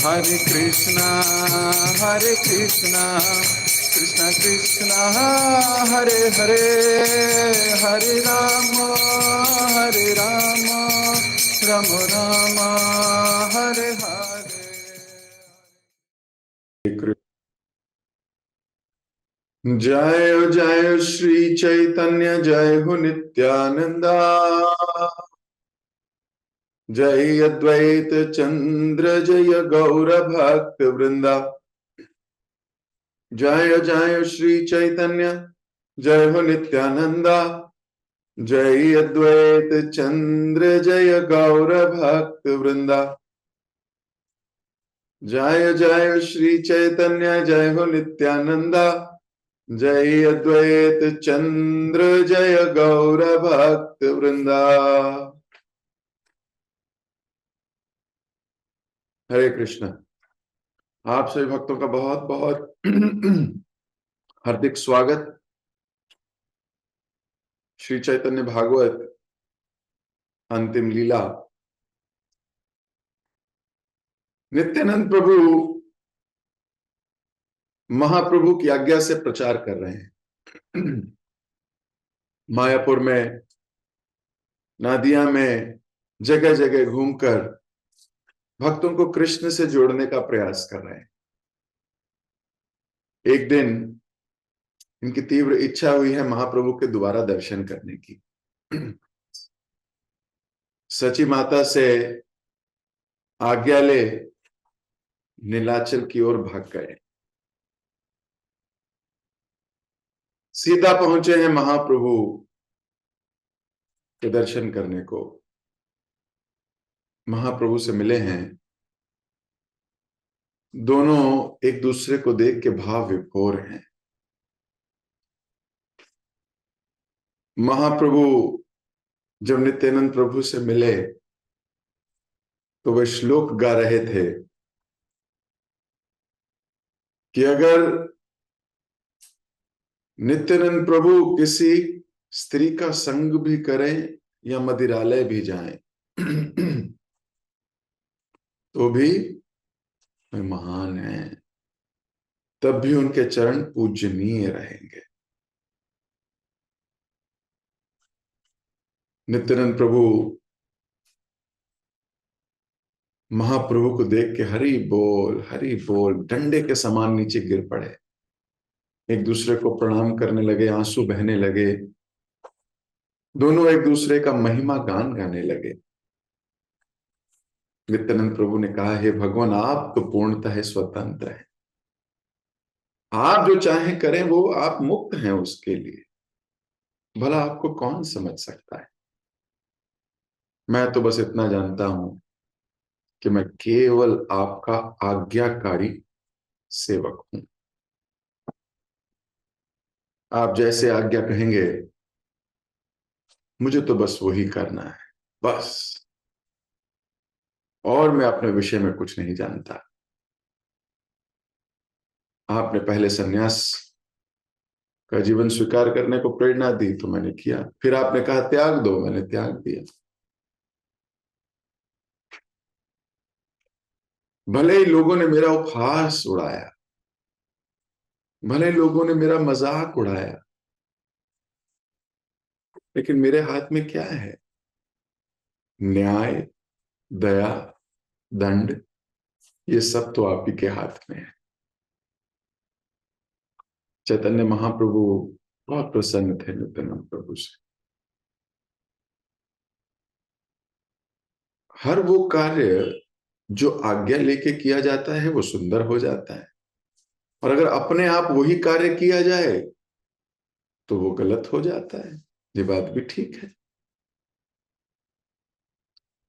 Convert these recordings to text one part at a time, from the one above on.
Hare Krishna, Krishna Krishna, Hare Hare, Hare Rama, Rama Rama, Hare Hare. जय जय श्री चैतन्य, जय हो नित्यानंदा, जय अद्वैत चंद्र, जय गौर भक्त वृंदा। जय जय श्री चैतन्य, जय हो नित्यानंदा, जय अद्वैत चंद्र, जय गौर भक्त वृंदा। जय जय श्री चैतन्य, जय हो नित्यानंदा, जय अद्वैत चंद्र, जय गौर भक्त वृंदा। हरे कृष्ण। आप सभी भक्तों का बहुत बहुत हार्दिक स्वागत श्री चैतन्य भागवत अंतिम लीला। नित्यानंद प्रभु महाप्रभु की आज्ञा से प्रचार कर रहे हैं। मायापुर में, नादिया में, जगह जगह घूमकर भक्तों को कृष्ण से जोड़ने का प्रयास कर रहे हैं। एक दिन इनकी तीव्र इच्छा हुई है महाप्रभु के दोबारा दर्शन करने की। सची माता से आज्ञा ले नीलाचल की ओर भाग गए। सीधा पहुंचे हैं महाप्रभु के दर्शन करने को। महाप्रभु से मिले हैं। दोनों एक दूसरे को देख के भाव विभोर हैं। महाप्रभु जब नित्यानंद प्रभु से मिले तो वे श्लोक गा रहे थे कि अगर नित्यानंद प्रभु किसी स्त्री का संग भी करें या मदिरालय भी जाएं तो भी वे महान हैं, तब भी उनके चरण पूजनीय रहेंगे। नित्यानंद प्रभु महाप्रभु को देख के हरि बोल डंडे के समान नीचे गिर पड़े। एक दूसरे को प्रणाम करने लगे, आंसू बहने लगे। दोनों एक दूसरे का महिमा गान गाने लगे। नित्यानंद प्रभु ने कहा, हे भगवान, आप तो पूर्णतः स्वतंत्र हैं। आप जो चाहें करें, वो आप मुक्त हैं उसके लिए। भला आपको कौन समझ सकता है? मैं तो बस इतना जानता हूं कि मैं केवल आपका आज्ञाकारी सेवक हूं। आप जैसे आज्ञा कहेंगे मुझे तो बस वही करना है, बस। और मैं अपने विषय में कुछ नहीं जानता। आपने पहले सन्यास का जीवन स्वीकार करने को प्रेरणा दी तो मैंने किया, फिर आपने कहा त्याग दो, मैंने त्याग दिया। भले ही लोगों ने मेरा उपहास उड़ाया, भले ही लोगों ने मेरा मजाक उड़ाया, लेकिन मेरे हाथ में क्या है? न्याय, दया, दंड, ये सब तो आप ही के हाथ में है। चैतन्य महाप्रभु बहुत प्रसन्न थे नित्यानंद प्रभु से। हर वो कार्य जो आज्ञा लेके किया जाता है वो सुंदर हो जाता है, और अगर अपने आप वही कार्य किया जाए तो वो गलत हो जाता है। ये बात भी ठीक है।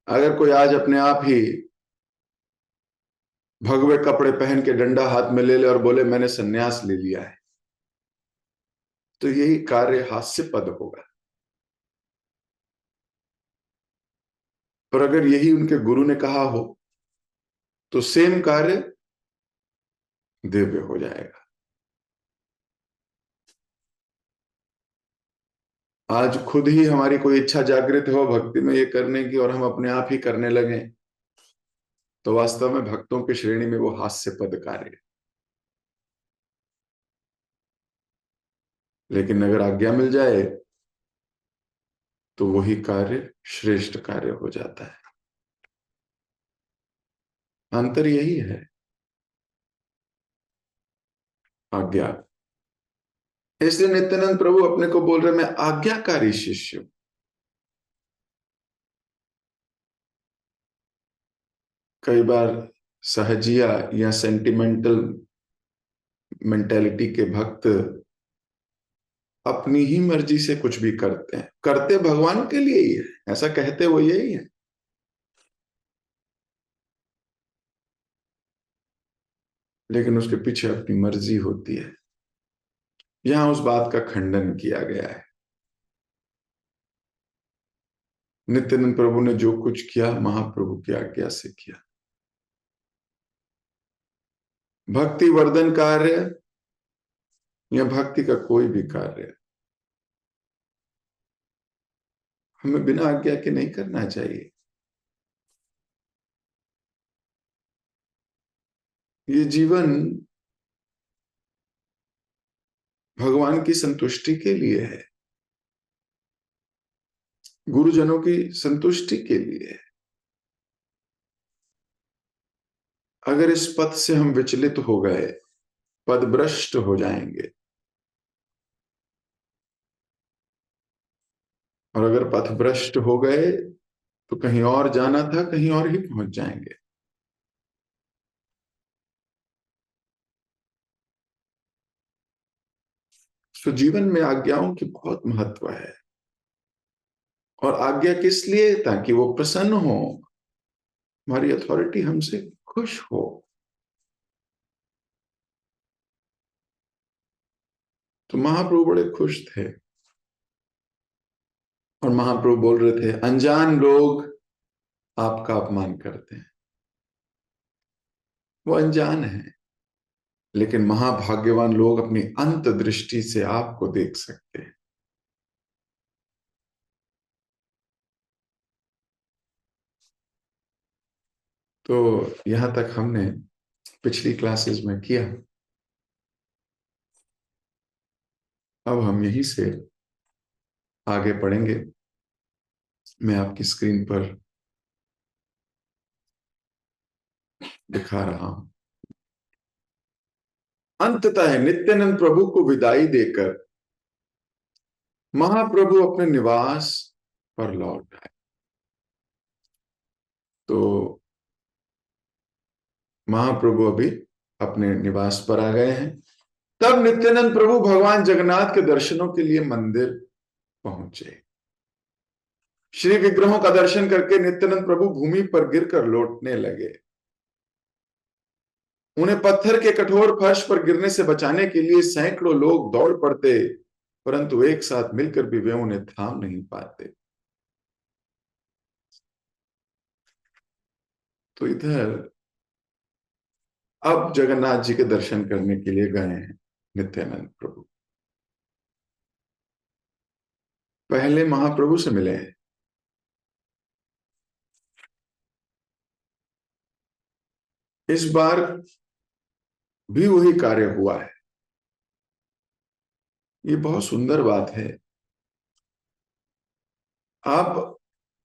अगर कोई आज अपने आप ही भगवे कपड़े पहन के डंडा हाथ में ले ले और बोले मैंने सन्यास ले लिया है, तो यही कार्य हास्यपद होगा। पर अगर यही उनके गुरु ने कहा हो तो सेम कार्य दिव्य हो जाएगा। आज खुद ही हमारी कोई इच्छा जागृत हो भक्ति में ये करने की और हम अपने आप ही करने लगे तो वास्तव में भक्तों की श्रेणी में वो हास्यपद कार्य है। लेकिन अगर आज्ञा मिल जाए तो वही कार्य श्रेष्ठ कार्य हो जाता है। अंतर यही है, आज्ञा। इसलिए नित्यानंद प्रभु अपने को बोल रहे, मैं आज्ञाकारी शिष्य हूं। कई बार सहजिया या सेंटिमेंटल मेंटेलिटी के भक्त अपनी ही मर्जी से कुछ भी करते हैं, करते भगवान के लिए ही है, ऐसा कहते वो यही है। लेकिन उसके पीछे अपनी मर्जी होती है। यहां उस बात का खंडन किया गया है। नित्यानंद प्रभु ने जो कुछ किया महाप्रभु की आज्ञा से किया। भक्ति वर्धन कार्य या भक्ति का कोई भी कार्य हमें बिना आज्ञा के नहीं करना चाहिए। ये जीवन भगवान की संतुष्टि के लिए है, गुरुजनों की संतुष्टि के लिए है। अगर इस पथ से हम विचलित हो गए, पदभ्रष्ट हो जाएंगे। और अगर पथभ्रष्ट हो गए तो कहीं और जाना था, कहीं और ही पहुंच जाएंगे। तो जीवन में आज्ञाओं की बहुत महत्व है। और आज्ञा किस लिए? ताकि वो प्रसन्न हो, हमारी अथॉरिटी हमसे खुश हो। तो महाप्रभु बड़े खुश थे। और महाप्रभु बोल रहे थे, अनजान लोग आपका अपमान करते हैं। वो अनजान है, लेकिन महाभाग्यवान लोग अपनी अंत दृष्टि से आपको देख सकते हैं। तो यहां तक हमने पिछली क्लासेस में किया। अब हम यहीं से आगे पढ़ेंगे। मैं आपकी स्क्रीन पर दिखा रहा हूं। अंततः नित्यानंद प्रभु को विदाई देकर महाप्रभु अपने निवास पर लौट आए। तो महाप्रभु अभी अपने निवास पर आ गए हैं। तब नित्यानंद प्रभु भगवान जगन्नाथ के दर्शनों के लिए मंदिर पहुंचे। श्री विग्रहों का दर्शन करके नित्यानंद प्रभु भूमि पर गिरकर लौटने लगे। उन्हें पत्थर के कठोर फर्श पर गिरने से बचाने के लिए सैकड़ों लोग दौड़ पड़ते, परंतु एक साथ मिलकर भी वे उन्हें थाम नहीं पाते। तो इधर अब जगन्नाथ जी के दर्शन करने के लिए गए हैं नित्यानंद प्रभु। पहले महाप्रभु से मिले हैं। इस बार भी वही कार्य हुआ है। ये बहुत सुंदर बात है। आप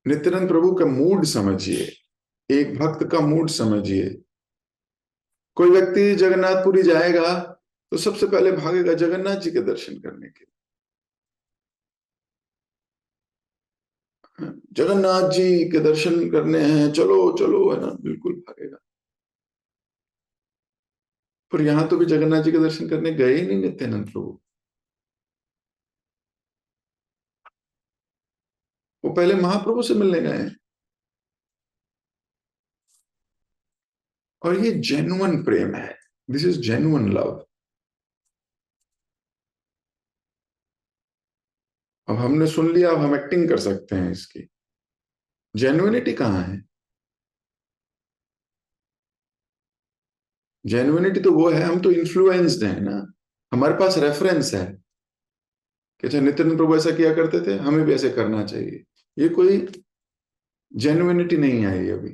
नित्यानंद प्रभु का मूड समझिए, एक भक्त का मूड समझिए। कोई व्यक्ति जगन्नाथपुरी जाएगा तो सबसे पहले भागेगा जगन्नाथ जी के दर्शन करने के लिए। जगन्नाथ जी के दर्शन करने हैं, चलो चलो, है ना, बिल्कुल भागेगा। पर यहां तो भी जगन्नाथ जी के दर्शन करने गए ही नहीं नित्यानंद प्रभु। वो पहले महाप्रभु से मिलने गए हैं। और ये जेन्युइन प्रेम है। This is genuine love. अब हमने सुन लिया, अब हम एक्टिंग कर सकते हैं इसकी। जेन्युइनिटी कहाँ है? जेन्युइनिटी तो वो है, हम तो इन्फ्लुएंस्ड हैं ना। हमारे पास रेफरेंस है कि अच्छा नित्यानंद प्रभु ऐसा किया करते थे, हमें भी ऐसे करना चाहिए। ये कोई जेन्युइनिटी नहीं आई अभी।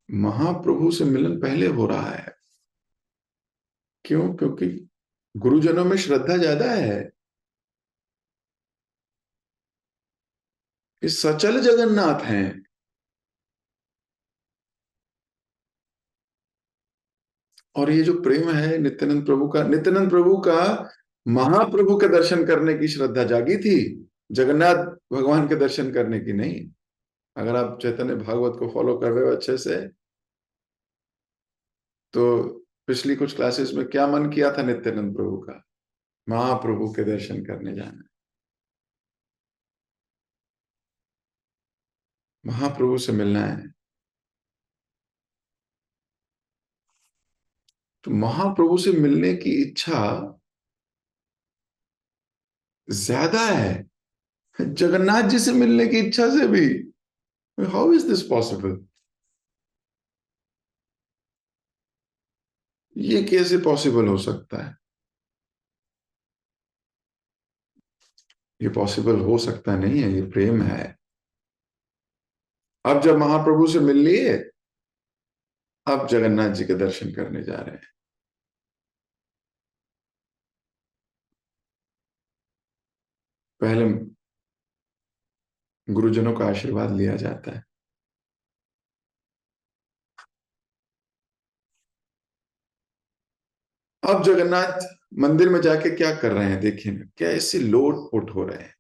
महाप्रभु से मिलन पहले हो रहा है। क्यों? क्योंकि गुरुजनों में श्रद्धा ज्यादा है। ये सचल जगन्नाथ हैं। और ये जो प्रेम है नित्यानंद प्रभु का महाप्रभु के दर्शन करने की श्रद्धा जागी थी, जगन्नाथ भगवान के दर्शन करने की नहीं। अगर आप चैतन्य भागवत को फॉलो कर रहे हो अच्छे से, तो पिछली कुछ क्लासेस में क्या मन किया था नित्यानंद प्रभु का? महाप्रभु के दर्शन करने जाना, महाप्रभु से मिलना है। तो महाप्रभु से मिलने की इच्छा ज्यादा है जगन्नाथ जी से मिलने की इच्छा से भी। How is this possible? ये कैसे पॉसिबल हो सकता है? ये पॉसिबल हो सकता नहीं है, ये प्रेम है। अब जब महाप्रभु से मिल लिए, अब जगन्नाथ जी के दर्शन करने जा रहे हैं। पहले गुरुजनों का आशीर्वाद लिया जाता है। अब जगन्नाथ मंदिर में जाके क्या कर रहे हैं देखिए ना, क्या ऐसे लोट पोट हो रहे हैं।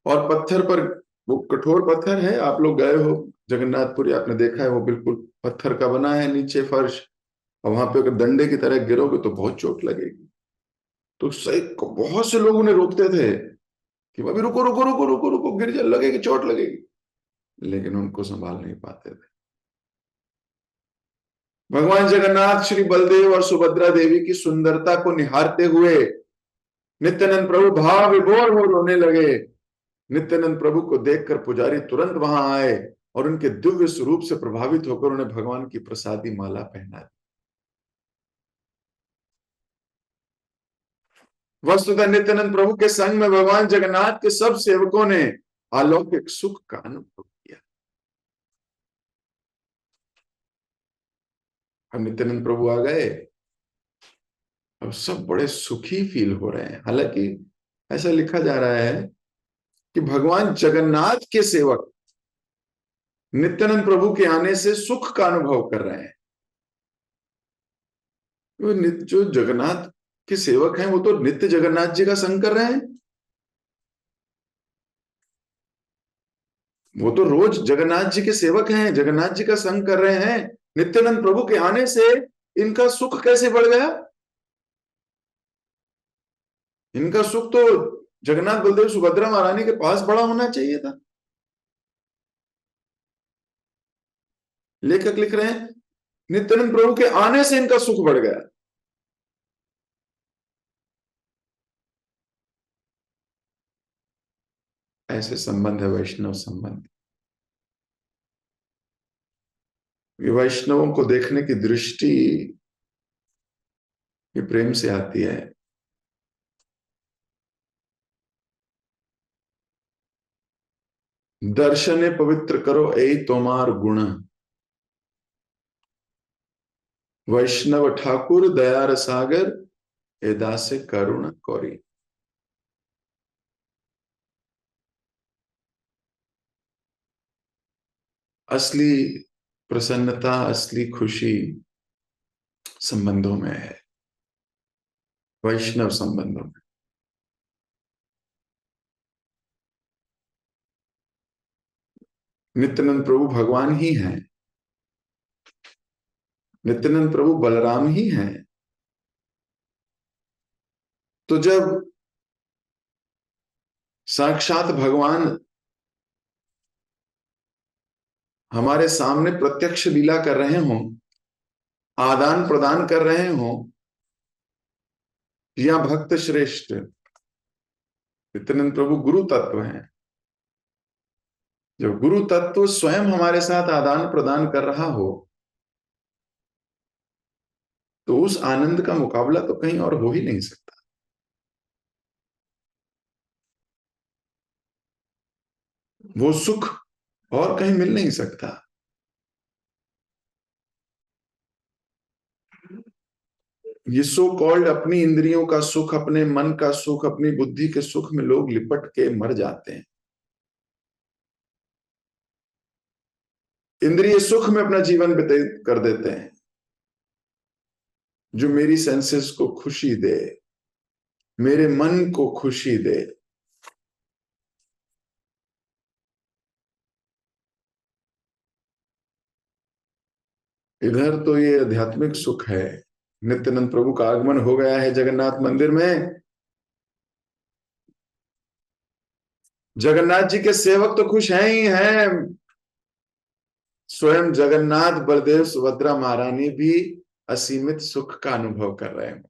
और पत्थर पर, वो कठोर पत्थर है, आप लोग गए हो जगन्नाथपुरी, आपने देखा है, वो बिल्कुल पत्थर का बना है, नीचे फर्श। और वहां पे अगर डंडे की तरह गिरोगे तो बहुत चोट लगेगी। तो सही बहुत से लोग उन्हें रोकते थे कि अभी रुको रुको रुको रुको रुको, गिर जा, लगेगी, चोट लगेगी। लेकिन उनको संभाल नहीं पाते थे। भगवान जगन्नाथ श्री बलदेव और सुभद्रा देवी की सुंदरता को निहारते हुए नित्यानंद प्रभु भाव विभोर हो रोने लगे। नित्यानंद प्रभु को देखकर पुजारी तुरंत वहां आए और उनके दिव्य स्वरूप से प्रभावित होकर उन्हें भगवान की प्रसादी माला पहना दी। वस्तुतः नित्यानंद प्रभु के संग में भगवान जगन्नाथ के सब सेवकों ने अलौकिक सुख का अनुभव किया। अब नित्यानंद प्रभु आ गए, अब सब बड़े सुखी फील हो रहे हैं। हालांकि ऐसा लिखा जा रहा है कि भगवान जगन्नाथ के सेवक नित्यानंद प्रभु के आने से सुख का अनुभव कर रहे हैं। जो जगन्नाथ के सेवक हैं वो तो नित्य जगन्नाथ जी का संग कर रहे हैं। वो तो रोज जगन्नाथ जी के सेवक हैं, जगन्नाथ जी का संग कर रहे हैं। नित्यानंद प्रभु के आने से इनका सुख कैसे बढ़ गया? इनका सुख तो जगन्नाथ बलदेव सुभद्रा महारानी के पास बड़ा होना चाहिए था। लेखक लिख रहे हैं नित्यानंद प्रभु के आने से इनका सुख बढ़ गया। ऐसे संबंध है वैष्णव संबंध। ये वैष्णवों को देखने की दृष्टि ये प्रेम से आती है। दर्शने पवित्र करो ए तोमार गुण, वैष्णव ठाकुर दयार सागर एदा से करुण कौरी। असली प्रसन्नता, असली खुशी संबंधों में है, वैष्णव संबंधों में। नित्यानंद प्रभु भगवान ही हैं, नित्यानंद प्रभु बलराम ही हैं। तो जब साक्षात भगवान हमारे सामने प्रत्यक्ष लीला कर रहे हों, आदान प्रदान कर रहे हों, या भक्त श्रेष्ठ नित्यानंद प्रभु गुरु तत्व हैं, जब गुरु तत्व स्वयं हमारे साथ आदान प्रदान कर रहा हो, तो उस आनंद का मुकाबला तो कहीं और हो ही नहीं सकता। वो सुख और कहीं मिल नहीं सकता। ये सो कॉल्ड अपनी इंद्रियों का सुख, अपने मन का सुख, अपनी बुद्धि के सुख में लोग लिपट के मर जाते हैं। इंद्रिय सुख में अपना जीवन व्यतीत कर देते हैं, जो मेरी सेंसेस को खुशी दे, मेरे मन को खुशी दे। इधर तो ये आध्यात्मिक सुख है। नित्यानंद प्रभु का आगमन हो गया है जगन्नाथ मंदिर में। जगन्नाथ जी के सेवक तो खुश हैं ही हैं। स्वयं जगन्नाथ, बलदेव, सुभद्रा महारानी भी असीमित सुख का अनुभव कर रहे हैं।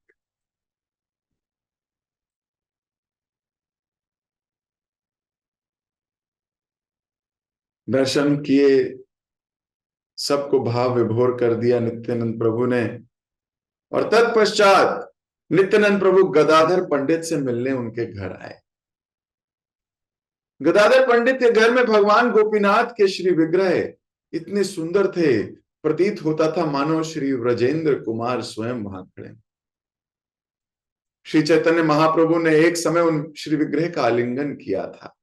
दर्शन किए, सबको भाव विभोर कर दिया नित्यानंद प्रभु ने। और तत्पश्चात नित्यानंद प्रभु गदाधर पंडित से मिलने उनके घर आए। गदाधर पंडित के घर में भगवान गोपीनाथ के श्री विग्रह इतने सुंदर थे, प्रतीत होता था मानो श्री व्रजेंद्र कुमार स्वयं वहां खड़े। श्री चैतन्य महाप्रभु ने एक समय उन श्री विग्रह का आलिंगन किया था।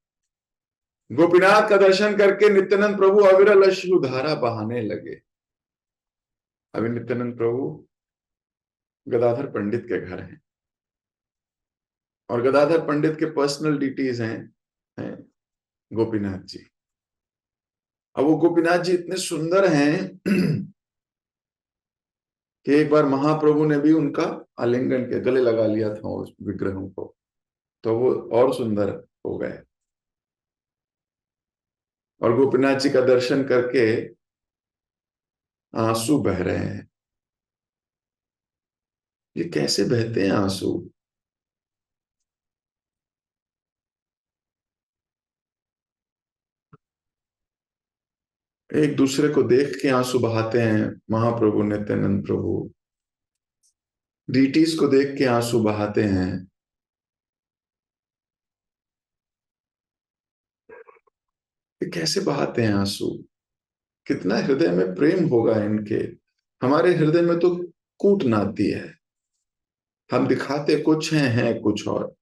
गोपीनाथ का दर्शन करके नित्यानंद प्रभु अविरल अश्रुधारा बहाने लगे। अभी नित्यानंद प्रभु गदाधर पंडित के घर हैं, और गदाधर पंडित के पर्सनल डिटीज हैं गोपीनाथ जी। अब वो गोपीनाथ जी इतने सुंदर हैं कि एक बार महाप्रभु ने भी उनका आलिंगन के गले लगा लिया था उस विग्रहों को, तो वो और सुंदर हो गए। और गोपीनाथ जी का दर्शन करके आंसू बह रहे हैं। ये कैसे बहते हैं आंसू? एक दूसरे को देख के आंसू बहाते हैं महाप्रभु नित्यानंद प्रभु, डीटीज को देख के आंसू बहाते हैं। ये कैसे बहाते हैं आंसू? कितना हृदय में प्रेम होगा इनके। हमारे हृदय में तो कूट नाती है, हम दिखाते कुछ हैं कुछ और।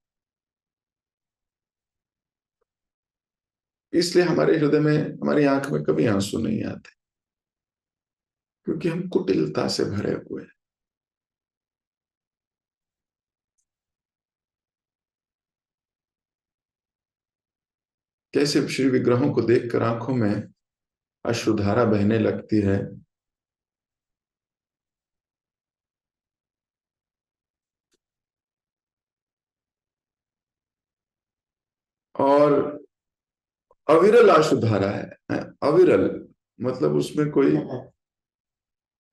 इसलिए हमारे हृदय में, हमारी आंख में कभी आंसू नहीं आते, क्योंकि हम कुटिलता से भरे हुए हैं। कैसे श्री विग्रहों को देखकर आंखों में अश्रुधारा बहने लगती है। और अविरल अश्रुधारा है, अविरल मतलब उसमें कोई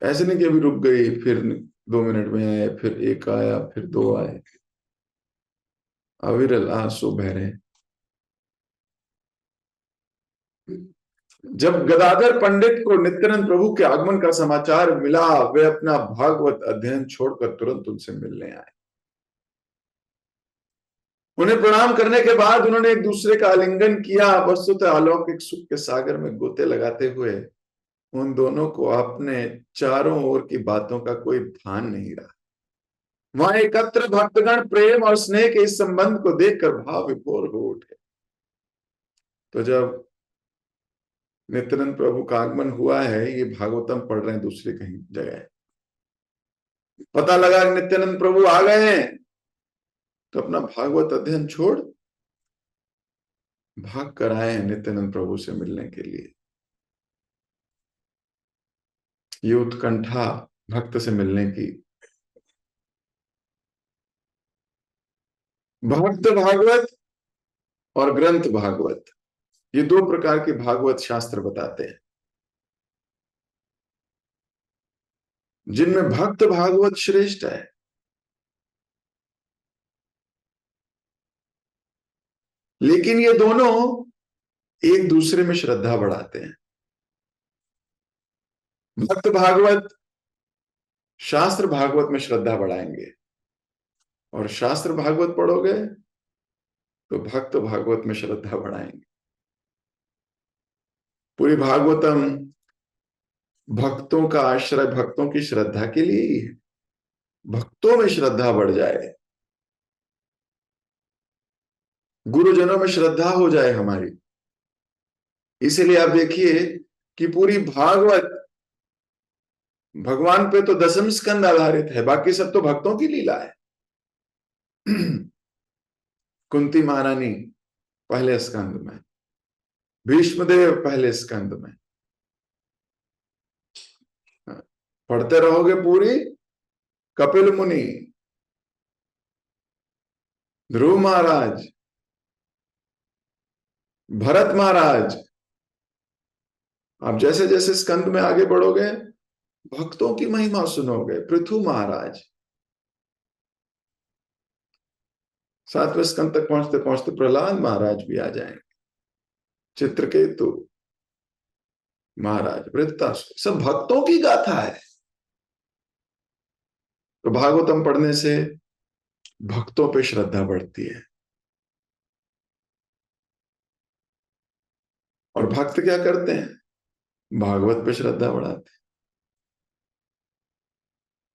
ऐसे नहीं कि अभी रुक गई, फिर 2 मिनट में आए, फिर एक आया, फिर दो आए। अविरल आंसू बह रहे हैं। जब गदाधर पंडित को नित्यानंद प्रभु के आगमन का समाचार मिला, वे अपना भागवत अध्ययन छोड़कर तुरंत उनसे मिलने आए। उन्हें प्रणाम करने के बाद उन्होंने एक दूसरे का आलिंगन किया। वस्तुतः अलौकिक सुख के सागर में गोते लगाते हुए उन दोनों को अपने चारों ओर की बातों का कोई भान नहीं रहा। वहां एकत्र भक्तगण प्रेम और स्नेह के इस संबंध को देखकर भाव विभोर हो उठे। तो जब नित्यानंद प्रभु का आगमन हुआ है, ये भागवतम पढ़ रहे हैं दूसरी कहीं जगह, पता लगा नित्यानंद प्रभु आ गए हैं, तो अपना भागवत अध्ययन छोड़ भाग कर आए हैं नित्यानंद प्रभु से मिलने के लिए। ये उत्कंठा भक्त से मिलने की। भक्त भागवत और ग्रंथ भागवत, ये दो प्रकार के भागवत शास्त्र बताते हैं। जिनमें भक्त भागवत श्रेष्ठ है, लेकिन ये दोनों एक दूसरे में श्रद्धा बढ़ाते हैं। भक्त भागवत शास्त्र भागवत में श्रद्धा बढ़ाएंगे, और शास्त्र भागवत पढ़ोगे तो भक्त भागवत में श्रद्धा बढ़ाएंगे। पूरी भागवतम भक्तों का आश्रय, भक्तों की श्रद्धा के लिए ही है। भक्तों में श्रद्धा बढ़ जाए, गुरुजनों में श्रद्धा हो जाए हमारी। इसीलिए आप देखिए कि पूरी भागवत भगवान पे तो दसम स्कंद आधारित है, बाकी सब तो भक्तों की लीला है। कुंती महारानी पहले स्कंद में, भीष्मदेव पहले स्कंद में। पढ़ते रहोगे पूरी, कपिल मुनि, ध्रुव महाराज, भरत महाराज। आप जैसे जैसे स्कंद में आगे बढ़ोगे भक्तों की महिमा सुनोगे। पृथु महाराज, 7वें स्कंद तक पहुंचते पहुंचते प्रहलाद महाराज भी आ जाएंगे, चित्रकेतु महाराज, वृत्तासुर, सब भक्तों की गाथा है। तो भागवतम पढ़ने से भक्तों पे श्रद्धा बढ़ती है। और भक्त क्या करते हैं? भागवत पे श्रद्धा बढ़ाते हैं।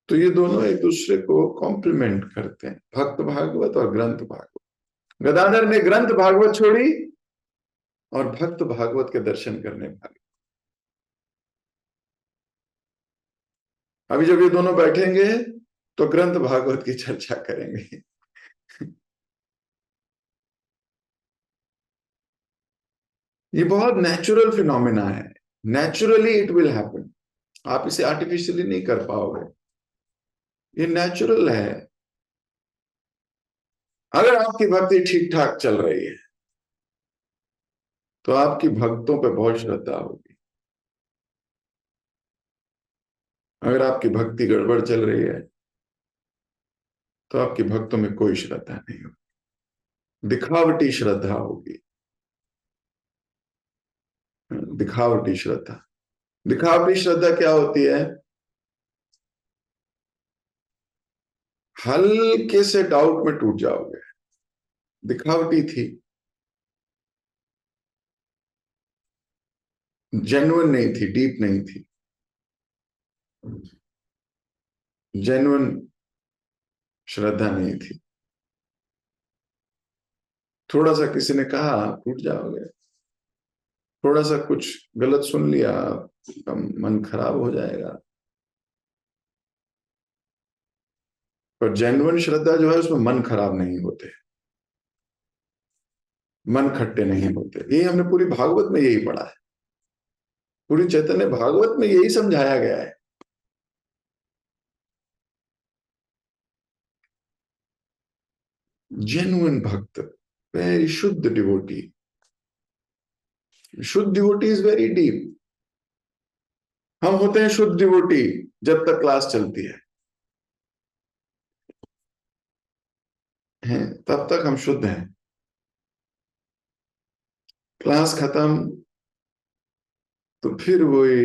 तो ये दोनों एक दूसरे को कॉम्प्लीमेंट करते हैं, भक्त भागवत और ग्रंथ भागवत। गदाधर ने ग्रंथ भागवत छोड़ी और भक्त भागवत के दर्शन करने भागे। अभी जब ये दोनों बैठेंगे तो ग्रंथ भागवत की चर्चा करेंगे। ये बहुत नेचुरल फिनोमिना है, नेचुरली इट विल हैपन। आप इसे आर्टिफिशियली नहीं कर पाओगे, ये नेचुरल है। अगर आपकी भक्ति ठीक ठाक चल रही है तो आपकी भक्तों पे बहुत श्रद्धा होगी। अगर आपकी भक्ति गड़बड़ चल रही है तो आपकी भक्तों में कोई श्रद्धा नहीं होगी, दिखावटी श्रद्धा होगी। दिखावटी श्रद्धा, दिखावटी श्रद्धा क्या होती है? हल्के से डाउट में टूट जाओगे, दिखावटी थी, जेन्युइन नहीं थी, डीप नहीं थी। जेन्युइन श्रद्धा नहीं थी। थोड़ा सा किसी ने कहा टूट जाओगे, थोड़ा सा कुछ गलत सुन लिया मन खराब हो जाएगा। पर जेन्युइन श्रद्धा जो है उसमें मन खराब नहीं होते, मन खट्टे नहीं होते। ये हमने पूरी भागवत में यही पढ़ा है, पूरी चैतन्य भागवत में यही समझाया गया है। जेन्युइन भक्त, वेरी शुद्ध डिवोटी। शुद्ध डिवोटी इज वेरी डीप। हम होते हैं शुद्ध डिवोटी जब तक क्लास चलती है तब तक हम शुद्ध हैं। क्लास खत्म तो फिर वही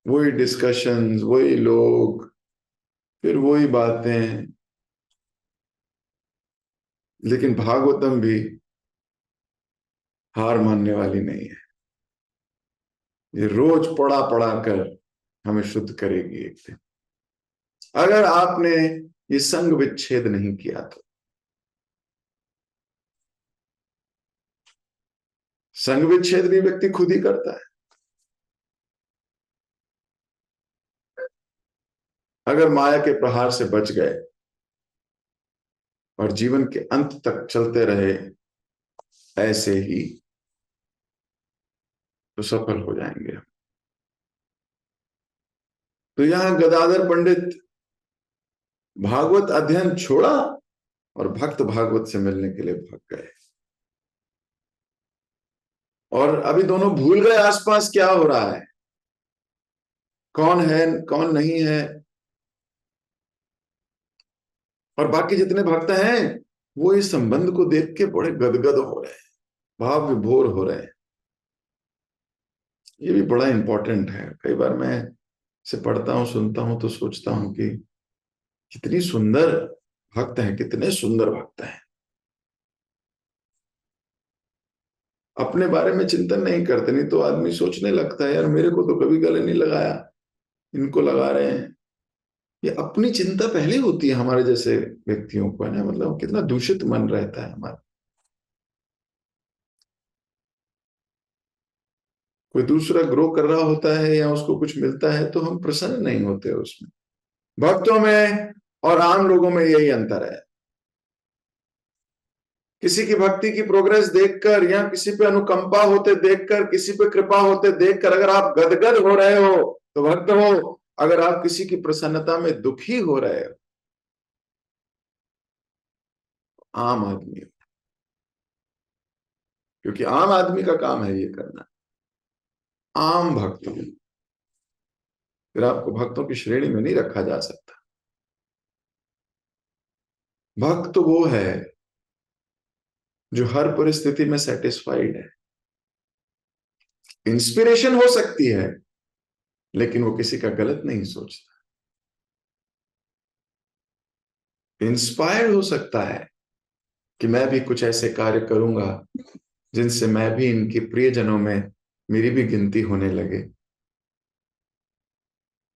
वही डिस्कशंस, वही लोग, फिर वही बातें। लेकिन भागवतम भी हार मानने वाली नहीं है। ये रोज पढ़ा पढ़ा कर हमें शुद्ध करेगी एक दिन, अगर आपने ये संग विच्छेद नहीं किया तो। संग विच्छेद भी व्यक्ति खुद ही करता है। अगर माया के प्रहार से बच गए और जीवन के अंत तक चलते रहे ऐसे ही, तो सफल हो जाएंगे। तो यहां गदाधर पंडित भागवत अध्ययन छोड़ा और भक्त भागवत से मिलने के लिए भाग गए। और अभी दोनों भूल गए आसपास क्या हो रहा है, कौन है कौन नहीं है। और बाकी जितने भक्त हैं वो इस संबंध को देख के बड़े गदगद हो रहे हैं, भाव विभोर हो रहे हैं। ये भी बड़ा इंपॉर्टेंट है। कई बार मैं इसे पढ़ता हूं, सुनता हूं तो सोचता हूं कि कितनी सुंदर भक्त हैं, कितने सुंदर भक्त हैं। अपने बारे में चिंतन नहीं करते, नहीं तो आदमी सोचने लगता है यार मेरे को तो कभी गले नहीं लगाया, इनको लगा रहे हैं। ये अपनी चिंता पहले होती है हमारे जैसे व्यक्तियों को, है ना, मतलब कितना दूषित मन रहता है हमारा। कोई दूसरा ग्रो कर रहा होता है या उसको कुछ मिलता है तो हम प्रसन्न नहीं होते उसमें। भक्तों में और आम लोगों में यही अंतर है। किसी की भक्ति की प्रोग्रेस देखकर या किसी पे अनुकंपा होते देखकर, किसी पे कृपा होते देखकर अगर आप गदगद हो रहे हो तो भक्त हो। अगर आप किसी की प्रसन्नता में दुखी हो रहे हो, आम आदमी हो। क्योंकि आम आदमी का काम है ये करना, आम भक्त हो। फिर आपको भक्तों की श्रेणी में नहीं रखा जा सकता। भक्त वो है जो हर परिस्थिति में सेटिस्फाइड है। इंस्पिरेशन हो सकती है लेकिन वो किसी का गलत नहीं सोचता। इंस्पायर्ड हो सकता है कि मैं भी कुछ ऐसे कार्य करूंगा जिनसे मैं भी इनके प्रियजनों में मेरी भी गिनती होने लगे,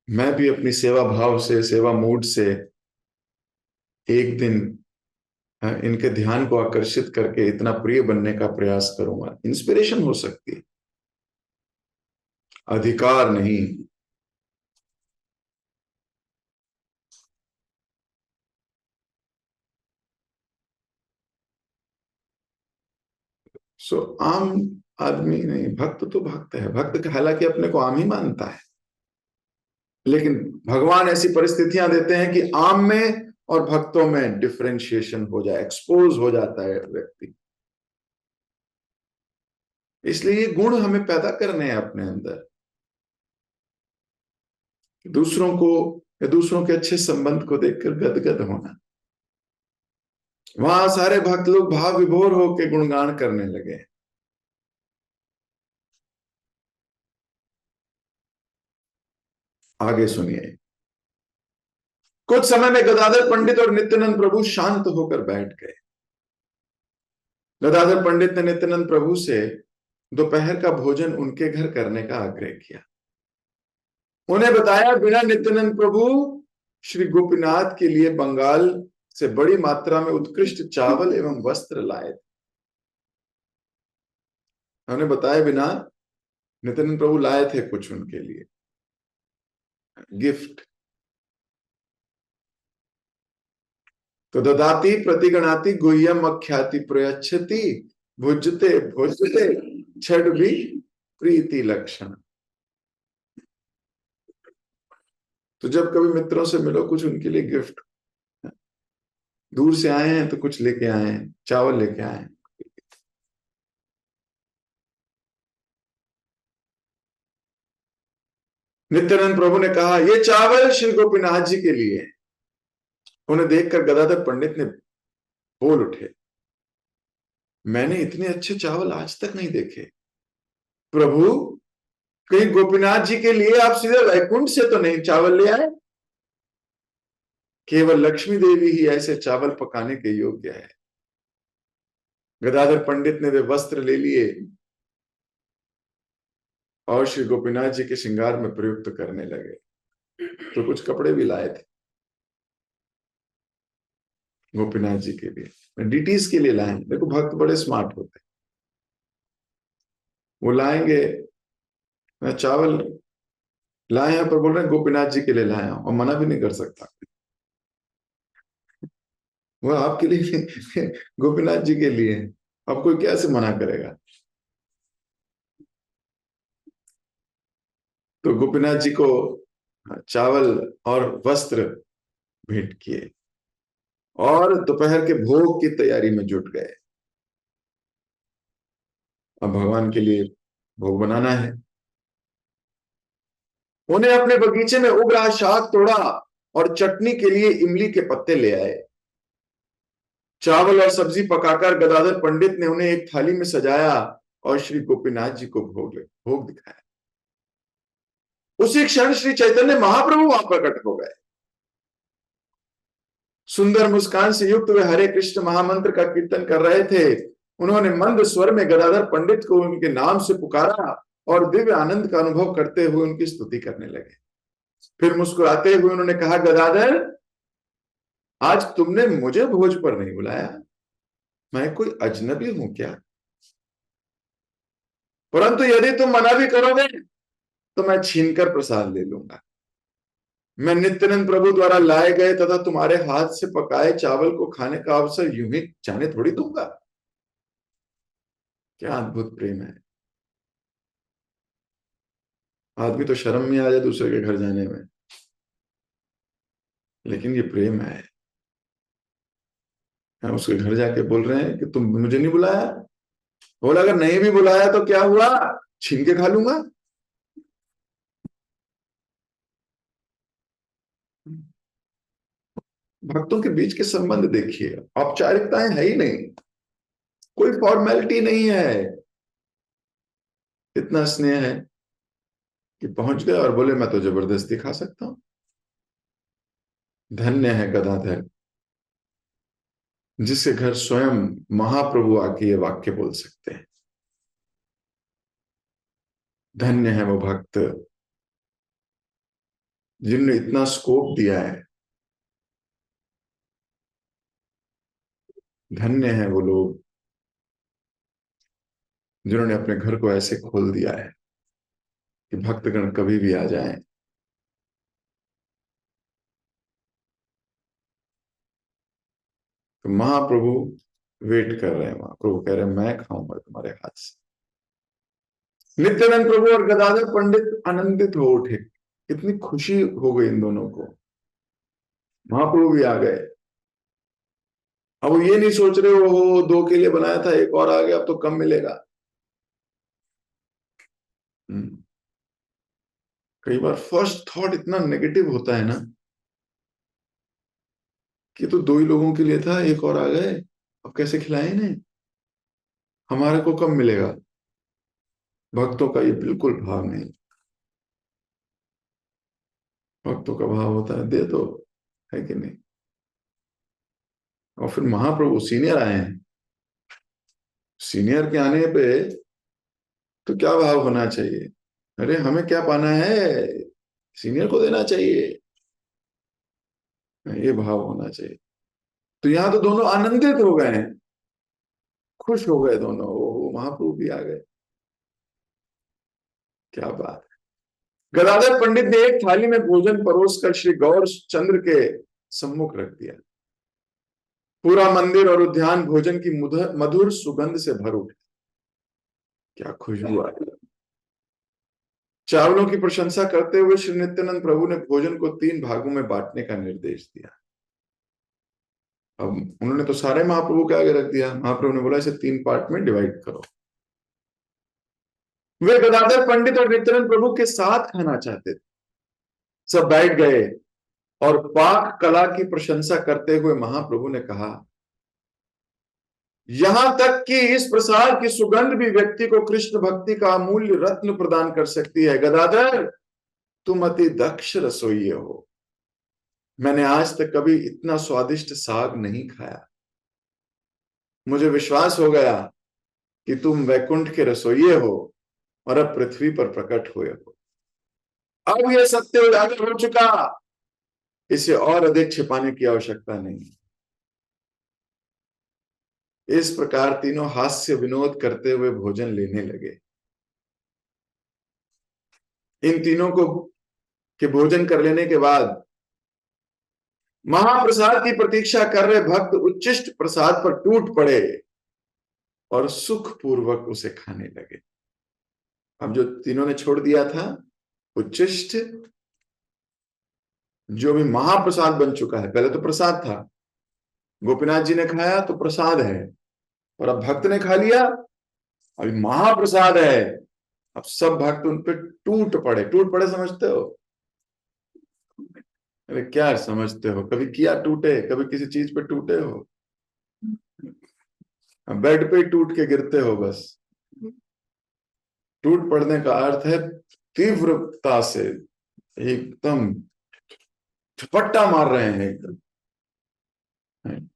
मैं भी अपनी सेवा भाव से, सेवा मूड से एक दिन इनके ध्यान को आकर्षित करके इतना प्रिय बनने का प्रयास करूंगा। इंस्पिरेशन हो सकती है, अधिकार नहीं। सो आम आदमी नहीं, भक्त तो भक्त है। भक्त हालांकि अपने को आम ही मानता है, लेकिन भगवान ऐसी परिस्थितियां देते हैं कि आम में और भक्तों में डिफरेंशिएशन हो जाए, एक्सपोज हो जाता है व्यक्ति। इसलिए ये गुण हमें पैदा करने हैं अपने अंदर, दूसरों को या दूसरों के अच्छे संबंध को देखकर गदगद होना। वहां सारे भक्त लोग भाव विभोर होकर गुणगान करने लगे। आगे सुनिए। कुछ समय में गदाधर पंडित और नित्यानंद प्रभु शांत होकर बैठ गए। गदाधर पंडित ने नित्यानंद प्रभु से दोपहर का भोजन उनके घर करने का आग्रह किया। उन्हें बताया बिना नित्यानंद प्रभु श्री गोपीनाथ के लिए बंगाल से बड़ी मात्रा में उत्कृष्ट चावल एवं वस्त्र लाए थे। उन्हें बताए बिना नित्यानंद प्रभु लाए थे कुछ उनके लिए गिफ्ट। तो ददाति प्रतिगणाति गुह्यम अख्याति प्रयच्छति भुजते भुजते छठ भी प्रीति लक्षण। तो जब कभी मित्रों से मिलो कुछ उनके लिए गिफ्ट, दूर से आए हैं तो कुछ लेके आए हैं, चावल लेके आए हैं। नित्यानंद प्रभु ने कहा ये चावल श्री गोपीनाथ जी के लिए। उन्हें देखकर गदाधर पंडित ने बोल उठे, मैंने इतने अच्छे चावल आज तक नहीं देखे। प्रभु कहीं गोपीनाथ जी के लिए आप सीधे वैकुंठ से तो नहीं चावल ले आए? केवल लक्ष्मी देवी ही ऐसे चावल पकाने के योग्य है। गदाधर पंडित ने वे वस्त्र ले लिए और श्री गोपीनाथ जी के श्रृंगार में प्रयुक्त करने लगे। तो कुछ कपड़े भी लाए थे गोपीनाथ जी के लिए, डीटीज के लिए लाए। देखो भक्त बड़े स्मार्ट होते हैं, वो लाएंगे। मैं चावल लाए हैं पर बोल रहे हैं गोपीनाथ जी के लिए लाए हैं, और मना भी नहीं कर सकता। वो आपके लिए गोपीनाथ जी के लिए, अब कोई कैसे मना करेगा। तो गोपीनाथ जी को चावल और वस्त्र भेंट किए और दोपहर के भोग की तैयारी में जुट गए। अब भगवान के लिए भोग बनाना है। उन्हें अपने बगीचे में उग रहा शाक तोड़ा और चटनी के लिए इमली के पत्ते ले आए। चावल और सब्जी पकाकर गदाधर पंडित ने उन्हें एक थाली में सजाया और श्री गोपीनाथ जी को भोग दिखाया। उसी क्षण श्री चैतन्य महाप्रभु वहां प्रकट हो गए। सुंदर मुस्कान से युक्त वे हरे कृष्ण महामंत्र का कीर्तन कर रहे थे। उन्होंने मंद स्वर में गदाधर पंडित को उनके नाम से पुकारा और दिव्य आनंद का अनुभव करते हुए उनकी स्तुति करने लगे। फिर मुस्कुराते हुए उन्होंने कहा, गदाधर, आज तुमने मुझे भोज पर नहीं बुलाया। मैं कोई अजनबी हूं क्या? परंतु यदि तुम मना भी करोगे तो मैं छीनकर प्रसाद ले लूंगा। मैं नित्यानंद प्रभु द्वारा लाए गए तथा तुम्हारे हाथ से पकाए चावल को खाने का अवसर यूं ही जाने थोड़ी दूंगा। क्या अद्भुत प्रेम है! आदमी तो शर्म में आ जाए दूसरे के घर जाने में, लेकिन ये प्रेम है। हम उसके घर जाके बोल रहे हैं कि तुम मुझे नहीं बुलाया। बोला, अगर नहीं भी बुलाया तो क्या हुआ, छीन के खा लूंगा। भक्तों के बीच के संबंध देखिए, औपचारिकताएं है ही नहीं, कोई फॉर्मेलिटी नहीं है। इतना स्नेह है कि पहुंच गए और बोले, मैं तो जबरदस्ती खा सकता हूं। धन्य है गदाधर, जिसके घर स्वयं महाप्रभु आके ये वाक्य बोल सकते हैं। धन्य है वो भक्त जिन्होंने इतना स्कोप दिया है। धन्य है वो लोग जिन्होंने अपने घर को ऐसे खोल दिया है कि भक्तगण कभी भी आ जाएं। तो महाप्रभु वेट कर रहे हैं, महाप्रभु कह रहे हैं, मैं खाऊंगा तुम्हारे हाथ से। नित्यानंद प्रभु और गदाधर पंडित आनंदित हो उठे। कितनी खुशी हो गई इन दोनों को। महाप्रभु भी आ गए। अब वो ये नहीं सोच रहे हो दो के लिए बनाया था, एक और आ गया, अब तो कम मिलेगा। कई बार फर्स्ट थॉट इतना नेगेटिव होता है ना, कि तो दो ही लोगों के लिए था, एक और आ गए, अब कैसे खिलाएं इन्हें, हमारे को कम मिलेगा। भक्तों का ये बिल्कुल भाव नहीं। भक्तों का भाव होता है दे दो, है कि नहीं। और फिर महाप्रभु सीनियर आए हैं। सीनियर के आने पे तो क्या भाव होना चाहिए? अरे हमें क्या पाना है, सीनियर को देना चाहिए, ये भाव होना चाहिए। तो यहां तो दोनों आनंदित हो गए हैं, खुश हो गए दोनों। वो महाप्रभु भी आ गए। क्या बात है! गदाधर पंडित ने एक थाली में भोजन परोस कर श्री गौर चंद्र के सम्मुख रख दिया। पूरा मंदिर और उद्यान भोजन की मधुर सुगंध से भर उठे। क्या खुशबू आई! चावलों की प्रशंसा करते हुए श्री नित्यानंद प्रभु ने भोजन को 3 भागों में बांटने का निर्देश दिया। अब उन्होंने तो सारे महाप्रभु के आगे रख दिया। महाप्रभु ने बोला, इसे 3 पार्ट में डिवाइड करो। वे गदाधर पंडित और नित्यानंद प्रभु के साथ खाना चाहते थे। सब बैठ गए और पाक कला की प्रशंसा करते हुए महाप्रभु ने कहा, यहां तक कि इस प्रसाद की सुगंध भी व्यक्ति को कृष्ण भक्ति का अमूल्य रत्न प्रदान कर सकती है। गदाधर, तुम अति दक्ष रसोइये हो। मैंने आज तक कभी इतना स्वादिष्ट साग नहीं खाया। मुझे विश्वास हो गया कि तुम वैकुंठ के रसोइये हो और अब पृथ्वी पर प्रकट हुए हो। अब यह सत्य उजागर हो चुका, इसे और अधिक छिपाने की आवश्यकता नहीं। इस प्रकार तीनों हास्य विनोद करते हुए भोजन लेने लगे। इन तीनों को के भोजन कर लेने के बाद महाप्रसाद की प्रतीक्षा कर रहे भक्त उच्चिष्ट प्रसाद पर टूट पड़े और सुखपूर्वक उसे खाने लगे। अब जो तीनों ने छोड़ दिया था उच्चिष्ट, जो भी महाप्रसाद बन चुका है, पहले तो प्रसाद था, गोपीनाथ जी ने खाया तो प्रसाद है, और अब भक्त ने खा लिया, अभी महाप्रसाद है। अब सब भक्त उन पे टूट पड़े। टूट पड़े समझते हो? अरे क्या समझते हो, कभी किया टूटे, कभी किसी चीज पे टूटे हो? बेड पे ही टूट के गिरते हो बस। टूट पड़ने का अर्थ है तीव्रता से एकदम झपट्टा मार रहे हैं, एकदम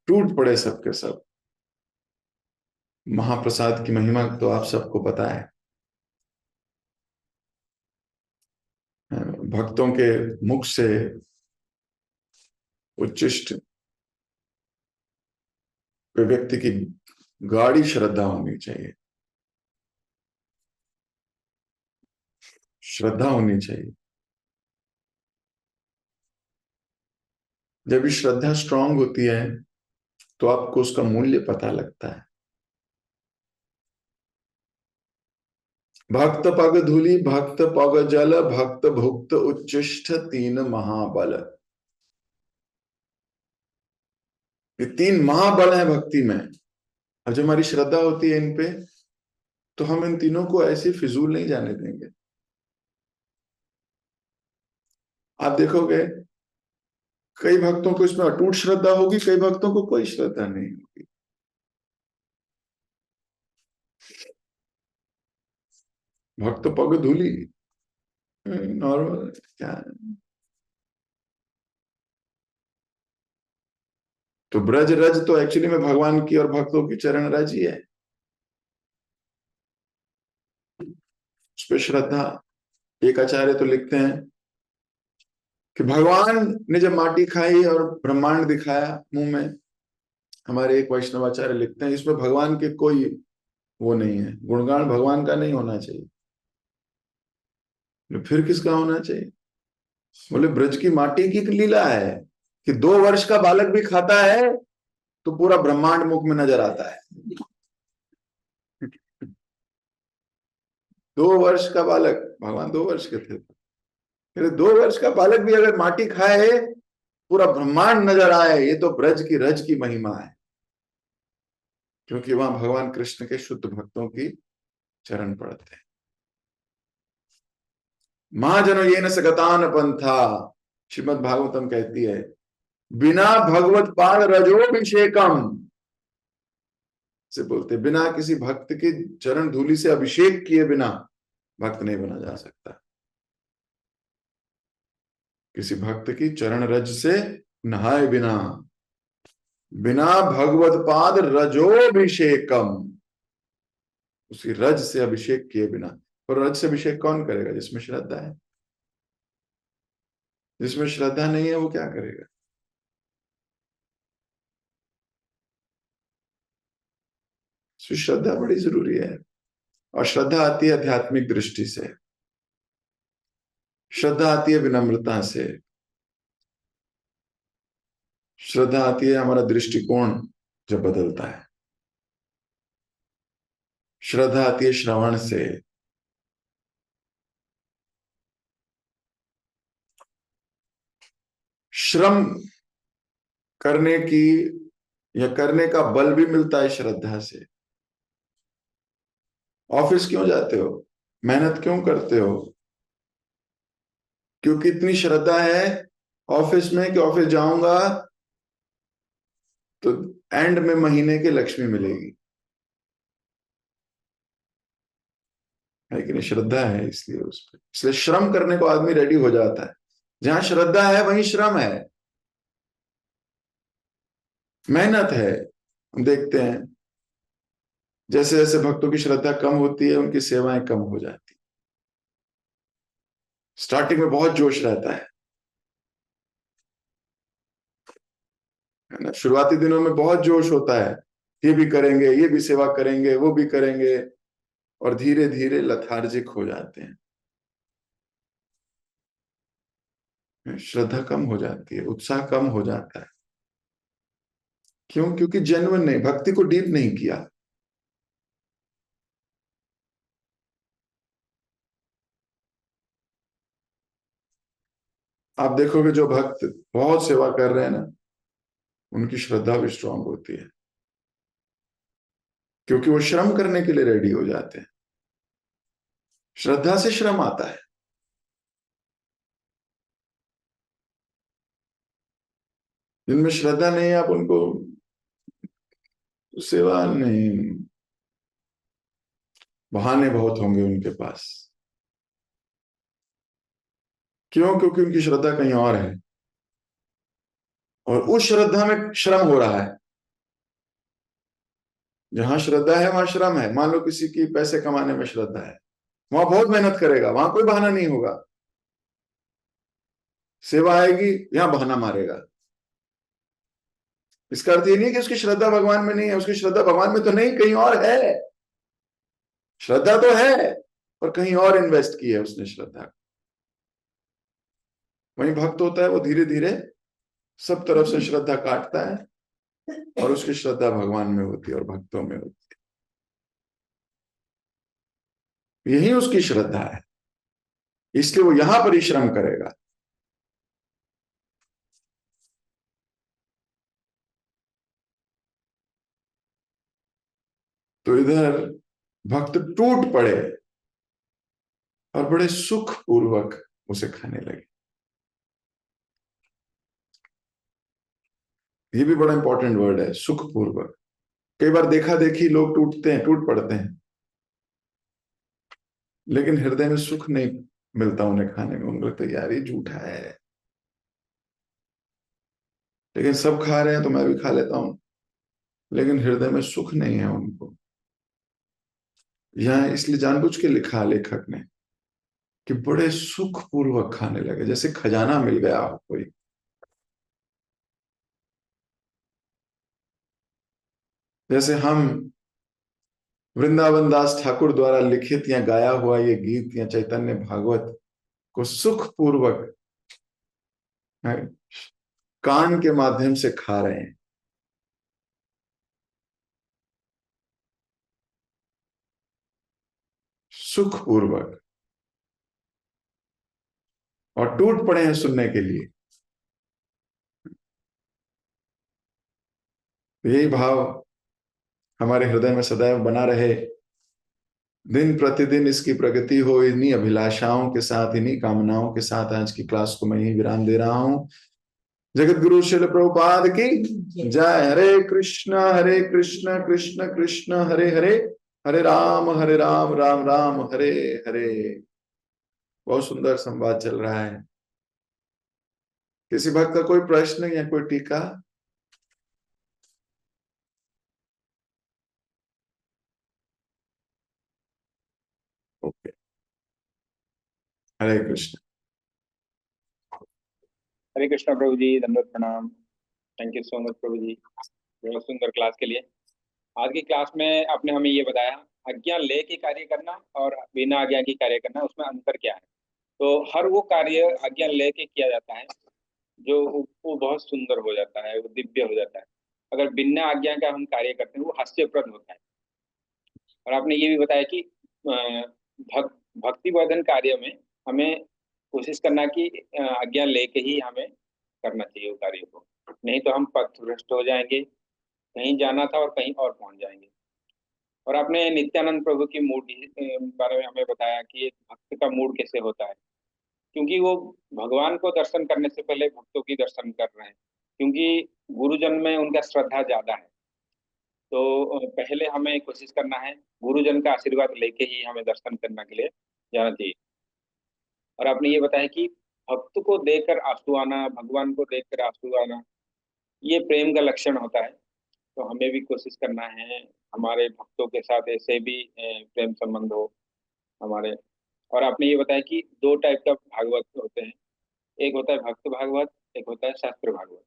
टूट पड़े सबके सब। महाप्रसाद की महिमा तो आप सबको पता है। भक्तों के मुख से उच्चिष्ट कोई व्यक्ति की गाढ़ी श्रद्धा होनी चाहिए, श्रद्धा होनी चाहिए। जब ये श्रद्धा स्ट्रांग होती है तो आपको उसका मूल्य पता लगता है। भक्त पग धूलि भक्त पग जल भक्त भुक्त उच्चिष्ट तीन महाबल। ये तीन महाबल है भक्ति में। अब जब हमारी श्रद्धा होती है इन पे, तो हम इन तीनों को ऐसे फिजूल नहीं जाने देंगे। आप देखोगे कई भक्तों को इसमें अटूट श्रद्धा होगी, कई भक्तों को कोई श्रद्धा नहीं होगी। भक्त पग धूलि नॉर्मल क्या है? तो ब्रज रज तो एक्चुअली में भगवान की और भक्तों की चरण रज ही है। उस पर श्रद्धा। एक आचार्य तो लिखते हैं कि भगवान ने जब माटी खाई और ब्रह्मांड दिखाया मुंह में, हमारे एक वैष्णवाचार्य लिखते हैं इसमें भगवान के कोई वो नहीं है, गुणगान भगवान का नहीं होना चाहिए। तो फिर किसका होना चाहिए? बोले ब्रज की माटी की एक लीला है कि 2 वर्ष का बालक भी खाता है तो पूरा ब्रह्मांड मुख में नजर आता है। 2 वर्ष का बालक, भगवान 2 वर्ष के थे, फिर 2 वर्ष का बालक भी अगर माटी खाए पूरा ब्रह्मांड नजर आए, ये तो ब्रज की रज की महिमा है। क्योंकि वहां भगवान कृष्ण के शुद्ध भक्तों की चरण पड़ते हैं। महाजनो ये न सगतान पंथा, श्रीमद भागवतम कहती है, बिना भगवत पाद रजोभिषेकम से बोलते, बिना किसी भक्त की चरण धूलि से अभिषेक किए बिना भक्त नहीं बना जा सकता। किसी भक्त की चरण रज से नहाए बिना, बिना भगवत पाद रजोभिषेकम, उसकी रज से अभिषेक किए बिना। और रज से अभिषेक कौन करेगा? जिसमें श्रद्धा है। जिसमें श्रद्धा नहीं है वो क्या करेगा? श्रद्धा बड़ी जरूरी है। और श्रद्धा आती है आध्यात्मिक दृष्टि से, श्रद्धा आती है विनम्रता से, श्रद्धा आती है हमारा दृष्टिकोण जब बदलता है, श्रद्धा आती है श्रवण से, श्रम करने की या करने का बल भी मिलता है श्रद्धा से। ऑफिस क्यों जाते हो, मेहनत क्यों करते हो? क्योंकि इतनी श्रद्धा है ऑफिस में कि ऑफिस जाऊंगा तो एंड में महीने की लक्ष्मी मिलेगी, है कि नहीं? श्रद्धा है इसलिए उस पर, इसलिए श्रम करने को आदमी रेडी हो जाता है। जहां श्रद्धा है वहीं श्रम है, मेहनत है। हम देखते हैं जैसे जैसे भक्तों की श्रद्धा कम होती है उनकी सेवाएं कम हो जाती। स्टार्टिंग में बहुत जोश रहता है ना, शुरुआती दिनों में बहुत जोश होता है, ये भी करेंगे, ये भी सेवा करेंगे, वो भी करेंगे, और धीरे धीरे लथार्जिक हो जाते हैं, श्रद्धा कम हो जाती है, उत्साह कम हो जाता है। क्यों? क्योंकि जेन्युइन नहीं, भक्ति को डीप नहीं किया। आप देखोगे जो भक्त बहुत सेवा कर रहे हैं ना, उनकी श्रद्धा भी स्ट्रांग होती है, क्योंकि वो श्रम करने के लिए रेडी हो जाते हैं। श्रद्धा से श्रम आता है। जिनमें श्रद्धा नहीं है आप उनको सेवा नहीं, बहाने बहुत होंगे उनके पास। क्यों? क्योंकि उनकी श्रद्धा कहीं और है, और उस श्रद्धा में श्रम हो रहा है। जहां श्रद्धा है वहां श्रम है। मान लो किसी की पैसे कमाने में श्रद्धा है, वहां बहुत मेहनत करेगा, वहां कोई बहाना नहीं होगा। सेवा आएगी, यहां बहाना मारेगा। इसका अर्थ ये नहीं कि उसकी श्रद्धा भगवान में नहीं है, उसकी श्रद्धा भगवान में तो नहीं, कहीं और है। श्रद्धा तो है, पर कहीं और इन्वेस्ट की है उसने श्रद्धा। वहीं भक्त होता है, वो धीरे धीरे सब तरफ से श्रद्धा काटता है, और उसकी श्रद्धा भगवान में होती है और भक्तों में होती है। यही उसकी श्रद्धा है, इसलिए वो यहां परिश्रम करेगा। तो इधर भक्त टूट पड़े और बड़े सुख पूर्वक उसे खाने लगे। ये भी बड़ा इंपॉर्टेंट वर्ड है, सुख पूर्वक। कई बार देखा देखी लोग टूटते हैं, टूट पड़ते हैं, लेकिन हृदय में सुख नहीं मिलता उन्हें खाने में। उनको लगता है यार ये झूठा है, लेकिन सब खा रहे हैं तो मैं भी खा लेता हूं। लेकिन हृदय में सुख नहीं है उनको। यह इसलिए जानबूझ के लिखा लेखक ने कि बड़े सुख पूर्वक खाने लगे, जैसे खजाना मिल गया हो कोई। जैसे हम वृंदावन दास ठाकुर द्वारा लिखित या गाया हुआ ये गीत या चैतन्य भागवत को सुख पूर्वक कान के माध्यम से खा रहे हैं, सुख पूर्वक, और टूट पड़े हैं सुनने के लिए। यही भाव हमारे हृदय में सदैव बना रहे। दिन प्रतिदिन इसकी प्रगति हो, इन्हीं अभिलाषाओं के साथ, इन्हीं कामनाओं के साथ आज की क्लास को मैं ही विराम दे रहा हूं। जगत गुरु शिल प्रभुपाद की जय। हरे कृष्ण कृष्ण कृष्ण हरे हरे, हरे राम राम राम हरे हरे। बहुत सुंदर संवाद चल रहा है। किसी भक्त का कोई प्रश्न या कोई टीका? ओके, हरे कृष्ण। हरे कृष्णा प्रभु जी, दंडवत प्रणाम। थैंक यू सो मच प्रभु जी, बहुत सुंदर क्लास के लिए। आज की क्लास में आपने हमें ये बताया आज्ञा ले के कार्य करना और बिना आज्ञा की कार्य करना, उसमें अंतर क्या है। तो हर वो कार्य आज्ञा ले के किया जाता है जो वो बहुत सुंदर हो जाता है, वो दिव्य हो जाता है। अगर बिना आज्ञा का हम कार्य करते हैं वो हास्यप्रद होता है। और आपने ये भी बताया कि भक्ति वर्धन कार्य में हमें कोशिश करना कि आज्ञा लेके ही हमें करना चाहिए वो कार्य को, नहीं तो हम पथभ्रष्ट हो जाएंगे, कहीं जाना था और कहीं और पहुंच जाएंगे। और आपने नित्यानंद प्रभु की मूड बारे में हमें बताया कि एक भक्त का मूड कैसे होता है, क्योंकि वो भगवान को दर्शन करने से पहले भक्तों की दर्शन कर रहे हैं, क्योंकि गुरुजन में उनका श्रद्धा ज्यादा है। तो पहले हमें कोशिश करना है गुरुजन का आशीर्वाद लेके ही हमें दर्शन करने के लिए जाना चाहिए। और आपने ये बताया कि भक्त को देखकर आंसू आना, भगवान को देखकर आंसू आना, ये प्रेम का लक्षण होता है। तो हमें भी कोशिश करना है हमारे भक्तों के साथ ऐसे भी प्रेम संबंध हो हमारे। और आपने ये बताया कि दो टाइप का भागवत होते हैं, एक होता है भक्त भागवत, एक होता है शास्त्र भागवत।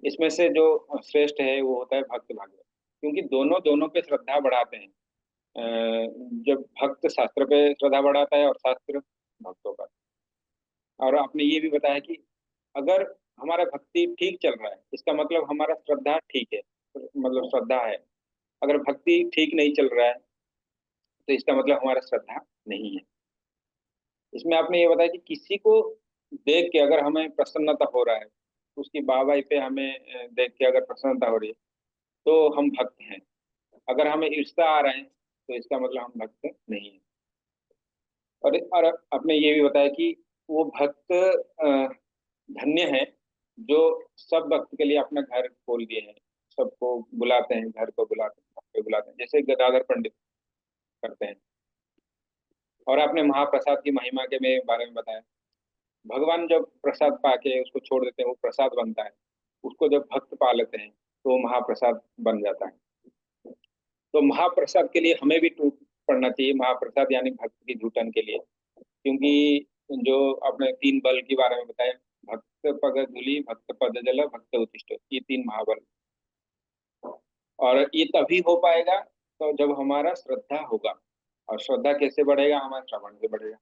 इसमें से जो श्रेष्ठ है वो होता है भक्त भागवत, क्योंकि दोनों दोनों पे श्रद्धा बढ़ाते हैं। जब भक्त शास्त्र पे श्रद्धा बढ़ाता है और शास्त्र भक्तों पर। और आपने ये भी बताया कि अगर हमारा भक्ति ठीक चल रहा है इसका मतलब हमारा श्रद्धा ठीक है, मतलब श्रद्धा है। अगर भक्ति ठीक नहीं चल रहा है तो इसका मतलब हमारा श्रद्धा नहीं है। इसमें आपने ये बताया कि किसी को देख के अगर हमें प्रसन्नता हो रहा है, उसकी वाहवाही पे हमें देख के अगर प्रसन्नता हो रही है तो हम भक्त हैं। अगर हमें ईर्ष्या आ रहा है तो इसका मतलब हम भक्त नहीं है। और आपने ये भी बताया कि वो भक्त धन्य है जो सब भक्त के लिए अपना घर खोल दिए हैं, सबको बुलाते हैं, घर को बुलाते हैं, घर पे बुलाते हैं, जैसे गदाधर पंडित करते हैं। और आपने महाप्रसाद की महिमा के में बारे में बताया। भगवान जब प्रसाद पाके उसको छोड़ देते हैं वो प्रसाद बनता है, उसको जब भक्त पा लेते हैं तो वो महाप्रसाद बन जाता है। तो महाप्रसाद के लिए हमें भी टूट पड़ना चाहिए, महाप्रसाद यानी भक्त की जुटन के लिए। क्योंकि जो आपने 3 बल के बारे में बताया, भक्त पग धूलि, भक्त पद जल, भक्त उच्छिष्ट, ये 3 महाबल। और ये तभी हो पाएगा तो जब हमारा श्रद्धा होगा, और श्रद्धा कैसे बढ़ेगा? हमारे श्रवण से बढ़ेगा।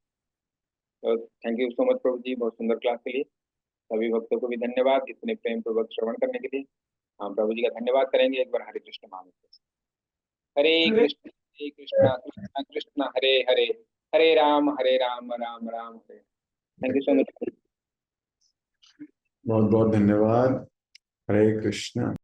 तो थैंक यू सो मच प्रभु जी, बहुत सुंदर क्लास के लिए। सभी भक्तों को भी धन्यवाद इतने प्रेम पूर्वक श्रवण करने के लिए। हम प्रभु जी का धन्यवाद करेंगे एक बार हरे कृष्ण महामंत्र से। Hare Krishna Krishna Krishna Hare Hare, Hare Ram Ram Ram Hare. Thank you so much. बहुत बहुत धन्यवाद। हरे कृष्ण।